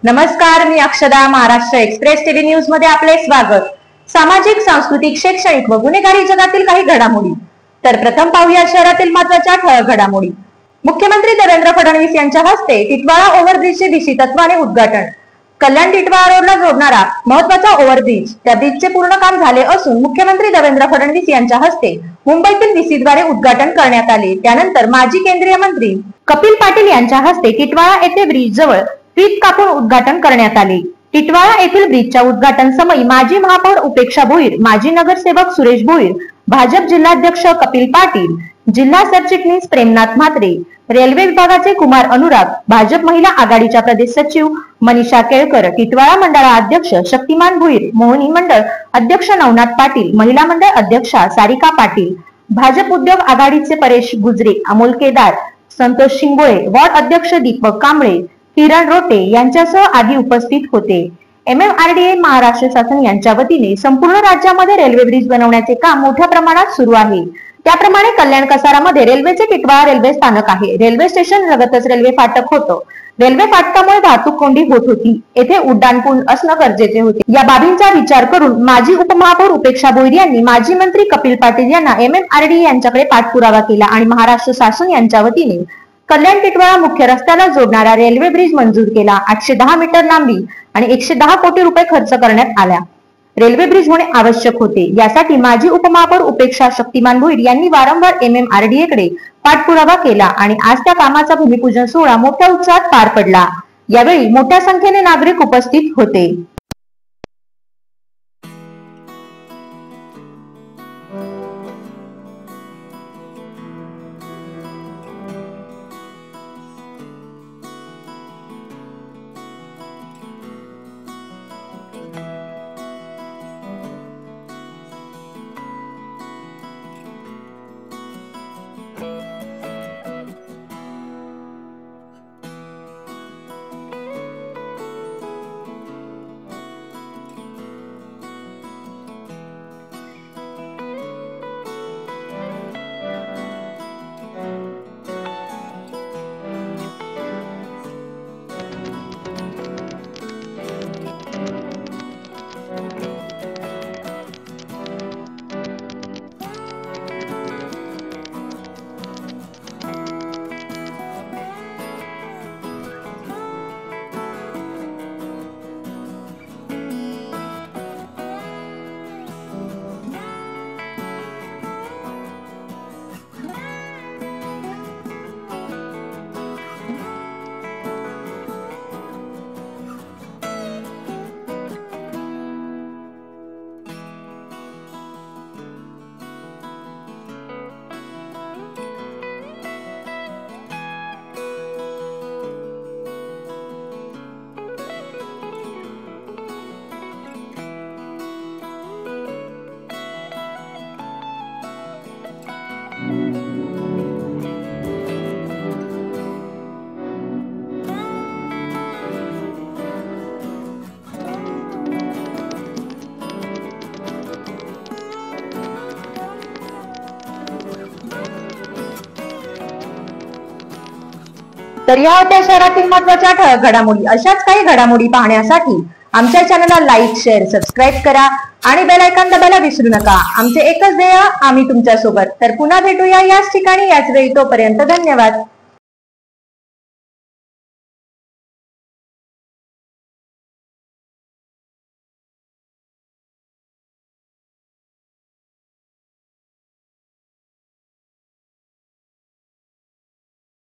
नमस्कार, मी अक्षदा. Maharashtra express TV news मध्ये आपले स्वागत. सामाजिक, सांस्कृतिक, शैक्षणिक व गुन्हेगारी जगातील काही घडामोडी. तर प्रथम पाहूया शहरातील महत्त्वाच्या ठळक घडामोडी. मुख्यमंत्री देवेंद्र फडणवीस यांच्या हस्ते टिटवाळा ओव्हरब्रिजचे डीसी तत्वाने उद्घाटन. कल्याण टिटवाळा रोडला जोडणारा महत्त्वाचा ओव्हरब्रिज, त्या ब्रिजचे पूर्ण काम झाले असून मुख्यमंत्री देवेंद्र फडणवीस यांच्या हस्ते मुंबईतील डीसीद्वारे उद्घाटन करण्यात आले. त्यानंतर माजी केंद्रीय मंत्री कपिल पाटील यांच्या हस्ते टिटवाळा येथे ब्रिज जवळ फीत कापून उद्घाटन करण्यात आले. टिटवाळा येथील ब्रिजच्या उद्घाटन समयी माजी महापौर उपेक्षा भोईर, माजी नगरसेवक सुरेश भोईर, भाजप जिल्हाध्यक्ष कपिल पाटील, जिल्हा सरचिटणीस प्रेमनाथ म्हात्रे, रेल्वे विभागाचे कुमार अनुराग, भाजप महिला आघाडीच्या प्रदेश सचिव मनीषा केळकर, टिटवाळा मंडळा अध्यक्ष शक्तिमान भोईर, मोहनी मंडळ अध्यक्ष नवनाथ पाटील, महिला मंडळ अध्यक्षा सारिका पाटील, भाजप उद्योग आघाडीचे परेश गुजरे, अमोल केदार, संतोष शिंगोळे, वॉर्ड अध्यक्ष दीपक कांबळे, किरण रोटे यांच्यासह आदी उपस्थित होते. MMRDA महाराष्ट्र शासन यांच्या वतीने संपूर्ण राज्यामध्ये रेल्वे ब्रिज बनवण्याचे काम मोठ्या प्रमाणात सुरू आहे. त्याप्रमाणे कल्याण कसारामध्ये रेल्वेचे टिटवाळा रेल्वे स्थानक आहे. रेल्वे स्टेशन लगतच रेल्वे फाटक होतं. रेल्वे फाटकामुळे वाहतूक कोंडी होत होती. येथे उड्डाणपूल असणं गरजेचे होते. या बाबींचा विचार करून माजी उपमहापौर उपेक्षा भोईर यांनी माजी मंत्री कपिल पाटील यांना MMRDA यांच्याकडे पाठपुरावा केला आणि महाराष्ट्र शासन यांच्या वतीने कल्याण टिटवाळा मुख्य रस्त्याला जोडणारा रेल्वे ब्रिज मंजूर केला. 810 मीटर लांबी आणि 110 कोटी रुपये खर्च करण्यात आला. रेल्वे ब्रिज होणे आवश्यक होते. यासाठी माजी उपमहापौर उपेक्षा शक्तिमान भोईर यांनी वारंवार MMRDA कडे पाठपुरावा केला आणि आज त्या कामाचा भूमिपूजन सोहळा मोठ्या उत्साहात पार पडला. यावेळी मोठ्या संख्येने नागरिक उपस्थित होते. तर या होत्या शहरातील महत्त्वाच्या ठळक घडामोडी. अशाच काही घडामोडी पाहण्यासाठी आमच्या चॅनलला लाईक, शेअर, सबस्क्राईब करा आणि बेल आयकॉन दाबायला विसरू नका. आमचे एकच ध्येय, आम्ही तुमच्या सोबत. तर पुन्हा भेटूया याच ठिकाणी याच वेळी. तोपर्यंत धन्यवाद.